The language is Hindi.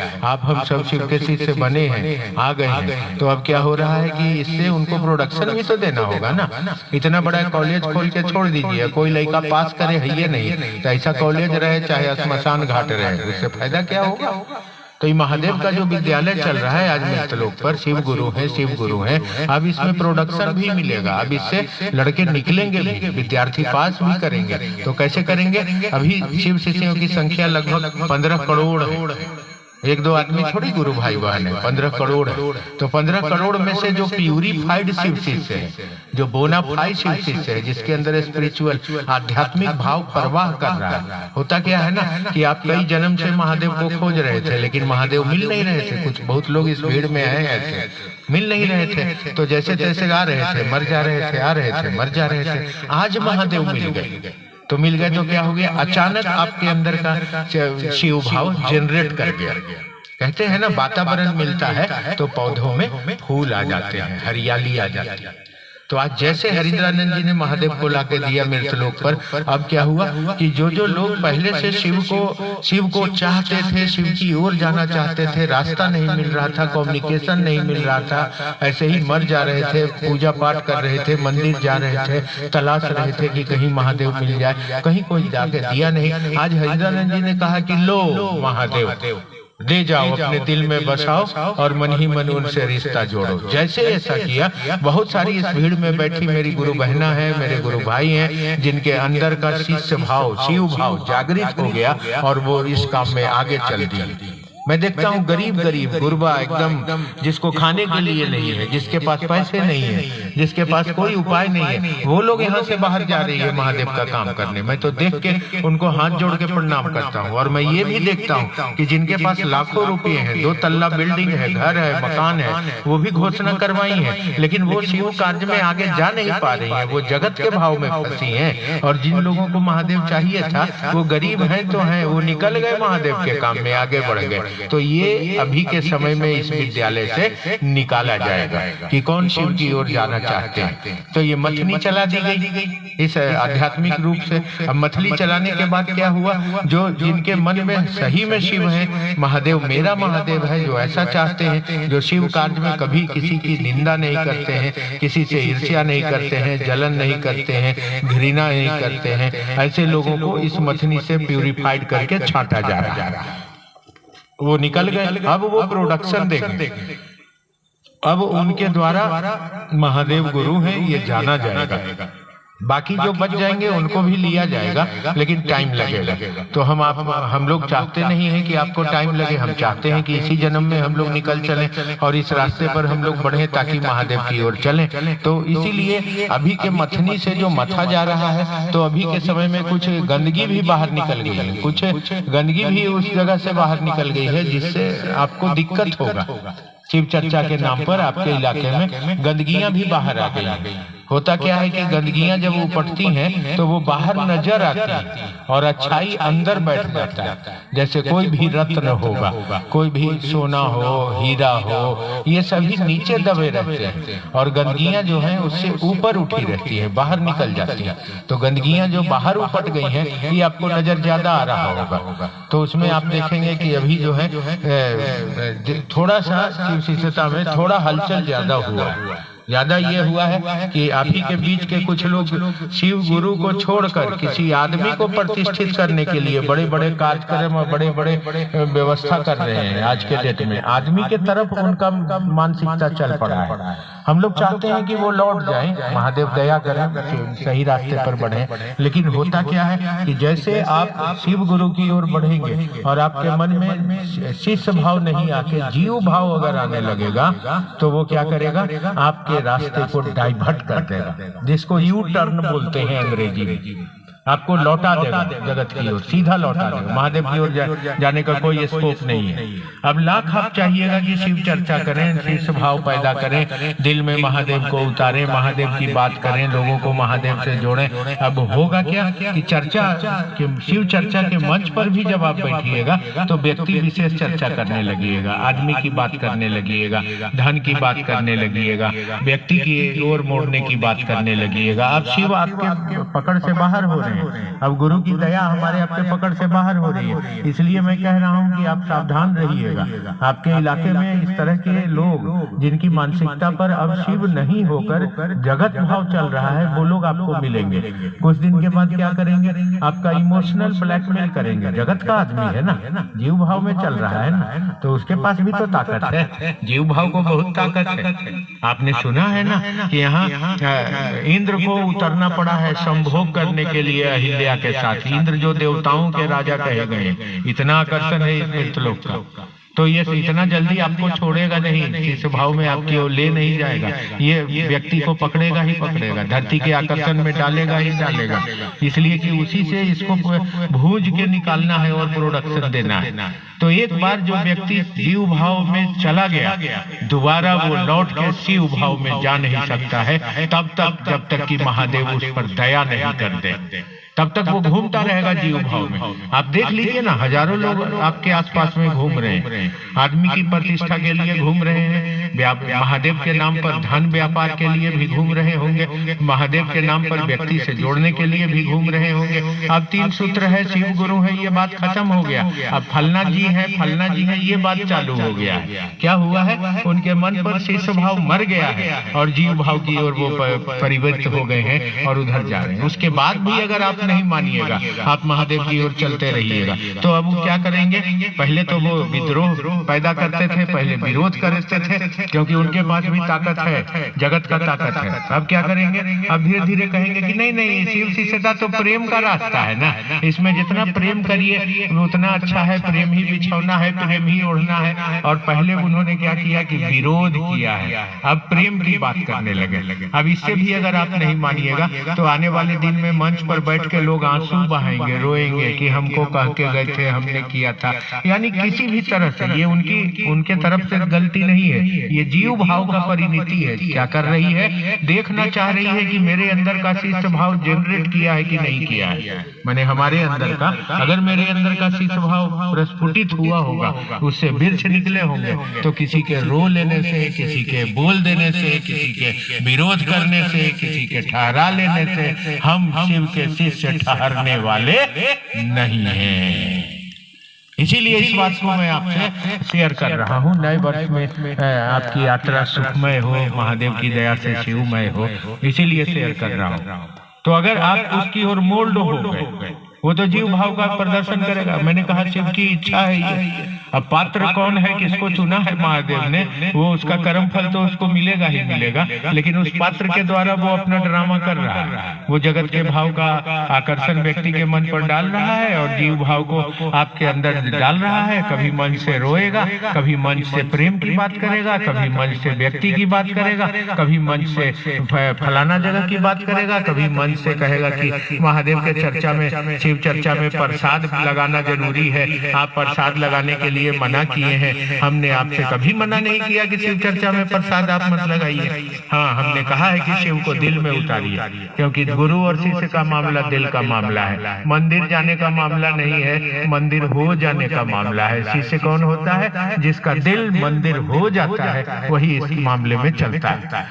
है, आप हम सब शिव के शिष्य बने हैं, आ गए हैं, तो अब क्या हो रहा है कि इससे उनको प्रोडक्शन भी तो देना होगा ना। इतना बड़ा कॉलेज खोल के छोड़ दीजिए, कोई लड़का पास करे है ये नहीं, तो ऐसा कॉलेज रहे चाहे श्मशान घाट रहे, उससे फायदा क्या होगा। तो ये महादेव का जो विद्यालय चल रहा है आज मृतलोक पर, शिव गुरु है, शिव गुरु है, अब इसमें प्रोडक्शन भी मिलेगा, अब इससे लड़के निकलेंगे भी, विद्यार्थी पास भी करेंगे। तो कैसे करेंगे, अभी शिव शिष्यों की संख्या लगभग 15 करोड़ है, एक दो आदमी थोड़ी गुरु भाई बहन है, 15 करोड़ है। तो 15 करोड़ में से जो प्यूरिफाइड शिव शिष्य है, जो बोनाफाइड शिव शिष्य है, जिसके अंदर स्पिरिचुअल आध्यात्मिक भाव प्रवाह कर रहा है, होता क्या है ना कि आप कई जन्म से महादेव को खोज रहे थे लेकिन महादेव मिल नहीं रहे थे। कुछ बहुत लोग इस भीड़ में हैं ऐसे, मिल नहीं रहे थे, तो जैसे तैसे आ रहे थे, मर जा रहे थे, आ रहे थे, मर जा रहे थे। आज महादेव मिल गए, तो मिल गए तो क्या हो गया, अचानक आपके अंदर का शिव भाव जनरेट कर गया। कहते हैं ना वातावरण मिलता है तो पौधों में फूल आ जाते हैं, हरियाली आ जाती है। तो आज जैसे हरिद्रानंद जी ने महादेव को लाके दिया मृतलोक पर, अब क्या हुआ कि जो जो लोग पहले से शिव को चाहते थे, शिव की ओर जाना चाहते थे, रास्ता नहीं मिल रहा था, कम्युनिकेशन नहीं मिल रहा था, ऐसे ही मर जा रहे थे, पूजा पाठ कर रहे थे, मंदिर जा रहे थे, तलाश रहे थे कि कहीं महादेव मिल जाए, कहीं कोई जाके दिया नहीं। आज हरिद्रानंद जी ने कहा कि लो महादेव ले जाओ, अपने दिल में बसाओ और मन ही मन उनसे रिश्ता जोड़ो। जैसे ऐसा किया, बहुत सारी इस भीड़ में बैठी मेरी गुरु बहना है, मेरे गुरु भाई हैं, जिनके अंदर का शिष्य भाव, शिव भाव जागृत हो गया और वो इस काम में आगे चल दिए। मैं देखता हूँ गरीब गुरबा एकदम, जिसको खाने के लिए नहीं है, जिसके पास पैसे नहीं है, जिसके पास कोई उपाय नहीं है, वो लोग यहाँ से बाहर जा रही है महादेव का काम करने। मैं तो देख के उनको हाथ जोड़ के प्रणाम करता हूँ। और मैं ये भी देखता हूँ कि जिनके पास लाखों रुपए हैं, 2 तल्ला बिल्डिंग है, घर है, मकान है, वो भी घोषणा करवाई है, लेकिन वो शिव कार्य में आगे जा नहीं पा रही है, वो जगत के भाव में फंसी है। और जिन लोगों को महादेव चाहिए था वो गरीब है तो है, वो निकल गए महादेव के काम में, आगे बढ़ गए। तो ये अभी के समय में इस विद्यालय से निकाला जाएगा कि कौन शिव की ओर जाना चाहते हैं। तो ये मथनी चला दी गई इस आध्यात्मिक रूप से। अब मथली चलाने के बाद क्या हुआ, जो जिनके मन में सही में शिव है, महादेव मेरा महादेव है, जो ऐसा चाहते हैं, जो शिव कार्य में कभी किसी की निंदा नहीं करते हैं, किसी से ईर्ष्या नहीं करते हैं, जलन नहीं करते हैं, घृणा नहीं करते हैं, ऐसे लोगों को इस मथनी से प्यूरिफाइड करके छांटा जा रहा है। वो निकल गए, अब वो प्रोडक्शन देंगे, अब उनके द्वारा महादेव गुरु हैं ये जाना जाएगा। बाकी जो बच जाएंगे उनको भी लिया जाएगा, लेकिन टाइम लगेगा। तो हम लोग चाहते नहीं है कि आपको टाइम लगे, हम चाहते हैं कि इसी जन्म में हम लोग निकल चलें और इस रास्ते पर हम लोग बढ़े ताकि महादेव की ओर चलें। तो इसीलिए अभी के मथनी से जो मथा जा रहा है, तो अभी के समय में कुछ गंदगी भी बाहर निकल गई है, कुछ गंदगी भी उस जगह से बाहर निकल गई है, जिससे आपको दिक्कत होगा। शिव चर्चा के नाम पर आपके इलाके में गंदगियां भी बाहर आ गई हैं। होता क्या है कि गंदगियां जब उपटती हैं तो वो बाहर नजर आती है और अच्छाई अंदर बैठ जाता है। जैसे कोई भी रत्न होगा, कोई भी सोना हो, हीरा हो, ये सभी नीचे दबे रहते हैं और गंदगियां जो हैं उससे ऊपर उठी रहती है, बाहर निकल जाती है। तो गंदगियां जो बाहर उपट गई हैं ये आपको नजर ज्यादा आ रहा होगा। तो उसमें आप देखेंगे कि अभी जो है थोड़ा सा शिव शिष्यता में थोड़ा हलचल ज्यादा हुआ है। ज्यादा ये हुआ है कि आप ही के बीच के कुछ लोग शिव गुरु को छोड़कर किसी आदमी को प्रतिष्ठित करने के लिए बड़े बड़े कार्यक्रम और बड़े बड़े व्यवस्था कर रहे हैं। आज के डेट में आदमी के तरफ उनका मानसिकता चल पड़ा है। हम लोग चाहते हैं कि वो लौट जाएं, महादेव दया करें, सही रास्ते पर बढ़ें। लेकिन होता क्या है कि जैसे आप शिव गुरु की ओर बढ़ेंगे और आपके मन में शिष्य भाव नहीं आके जीव भाव अगर आने लगेगा, तो वो क्या करेगा, आपके रास्ते को डाइवर्ट कर देगा, जिसको यू टर्न बोलते हैं अंग्रेजी में। आपको लौटा देगा जगत की ओर, सीधा लौटा देगा। महादेव की ओर जाने का कोई स्कोप नहीं है। अब लाख आप चाहिएगा कि शिव चर्चा करें, शिव भाव पैदा करें, दिल में महादेव को उतारें, महादेव की बात करें, लोगों को महादेव से जोड़ें। अब होगा क्या कि चर्चा कि शिव चर्चा के मंच पर भी जब आप बैठिएगा तो व्यक्ति विशेष चर्चा करने लगिएगा, आदमी की बात करने लगिएगा, धन की बात करने लगिएगा, व्यक्ति की ओर मोड़ने की बात करने लगिएगा। आप शिव आपके पकड़ से बाहर हो रहे हैं। हैं। अब गुरु की दया हमारे आप पे पकड़ से बाहर हो रही है। इसलिए मैं कह रहा हूँ कि आप सावधान रहिएगा। आपके इलाके में इस तरह के लोग जिनकी मानसिकता पर अब शिव नहीं होकर जगत भाव चल रहा है, वो लोग आपको मिलेंगे। कुछ दिन के बाद क्या करेंगे, आपका इमोशनल ब्लैकमेल करेंगे। जगत का आदमी है ना, जीव भाव में चल रहा है ना, तो उसके पास भी तो ताकत है। जीव भाव को बहुत ताकत है। आपने सुना है ना कि यहाँ इंद्र को उतरना पड़ा है संभोग करने के लिए अहिल्या के साथ। इंद्र जो देवताओं के राजा कहे गए, इतना आकर्षण है इस मृतलोक का। तो ये इतना जल्दी आपको छोड़ेगा नहीं, इस भाव में आपकी ओर ले नहीं जाएगा। ये व्यक्ति को पकड़ेगा ही पकड़ेगा, धरती के आकर्षण में डालेगा ही डालेगा। इसलिए कि उसी से इसको भूंज के निकालना है और प्रोडक्शन देना है। तो एक बार जो व्यक्ति जीव भाव में चला गया, दोबारा वो लौट के शिव भाव में जा नहीं सकता है, तब तक जब तक कि महादेव उस पर दया नहीं कर दे, तब तक वो घूमता रहेगा जीव भाव में। आप देख लीजिए ना, हजारों लोग आपके आसपास में घूम रहे हैं, आदमी की प्रतिष्ठा के लिए घूम रहे हैं, महादेव के नाम पर धन व्यापार के लिए भी घूम रहे होंगे, महादेव के नाम पर व्यक्ति से जोड़ने के लिए भी घूम रहे होंगे। अब 3 सूत्र है, शिव गुरु है, ये बात खत्म हो गया। अब फलना जी है, फलना जी है, ये बात चालू हो गया है। क्या हुआ है, उनके मन पर शिष्य भाव मर गया है और जीव भाव की ओर वो परिवर्तित हो गए हैं और उधर जा रहे हैं। उसके बाद भी अगर आप नहीं मानिएगा, आप महादेव की ओर चलते रहिएगा, तो अब वो क्या करेंगे, पहले तो वो विद्रोह पैदा करते थे, पहले विरोध करते थे, क्योंकि उनके पास भी ताकत है, जगत का ताकत है। अब क्या करेंगे, अब धीरे धीरे कहेंगे कि नहीं नहीं, शिव शिष्यता तो प्रेम का रास्ता है ना, इसमें जितना प्रेम करिए उतना अच्छा है, प्रेम ही बिछौना है, प्रेम ही ओढ़ना है। और पहले उन्होंने क्या किया कि विरोध किया है, अब प्रेम की बात करने लगे। अब इससे भी अगर आप नहीं मानिएगा तो आने वाले दिन में मंच पर बैठ के लोग आंसू बहाएंगे, रोएंगे कि हमको कह के गए थे, हमने किया था। यानी किसी भी तरह से ये उनके तरफ से गलती नहीं है, ये जीव भाव का परिणति है। क्या कर रही है, देखना चाह रही है कि मेरे अंदर का शिष्य भाव जनरेट किया है कि नहीं किया है। मैंने हमारे अंदर का, अगर मेरे अंदर का शिष्य भाव प्रस्फुटित हुआ होगा, उससे वृक्ष निकले होंगे, तो किसी के रो लेने से, किसी के बोल देने से, किसी के विरोध करने से, किसी के ठहरा लेने से हम शिव के शिष्य ठहरने वाले नहीं हैं। इसीलिए इस बात को मैं आपसे शेयर कर रहा हूँ। नए वर्ष में आपकी यात्रा सुखमय हो, महादेव की दया से शिवमय हो, इसीलिए शेयर कर रहा हूँ। तो अगर आप उसकी ओर मोल्ड हो गए, वो तो जीव भाव का प्रदर्शन करेगा। मैंने कहा शिव की इच्छा है ये। अब पात्र कौन है, किसको चुना है महादेव ने, वो उसका कर्म फल तो उसको मिलेगा ही मिलेगा, लेकिन उस पात्र के द्वारा वो अपना ड्रामा कर रहा है। वो जगत के भाव का आकर्षण व्यक्ति के मन पर डाल रहा है और जीव भाव को आपके अंदर डाल रहा है। कभी मन से रोएगा, कभी मन से प्रेम की बात करेगा, कभी मन से व्यक्ति की बात करेगा, कभी मन से फलाना जगह की बात करेगा, कभी मन से कहेगा कि महादेव के चर्चा में, शिव चर्चा में प्रसाद लगाना जरूरी है, आप प्रसाद लगाने के लिए मना किए हैं। हमने आपसे कभी मना नहीं किया कि शिव चर्चा में प्रसाद आप मत लगाइए। हाँ, हमने कहा है कि शिव को दिल में उतारिए, क्योंकि गुरु और शिष्य का मामला दिल का मामला है। मंदिर जाने का मामला नहीं है, मंदिर हो जाने का मामला है। शिष्य कौन होता है, जिसका दिल मंदिर हो जाता है, वही इस मामले में चलता है।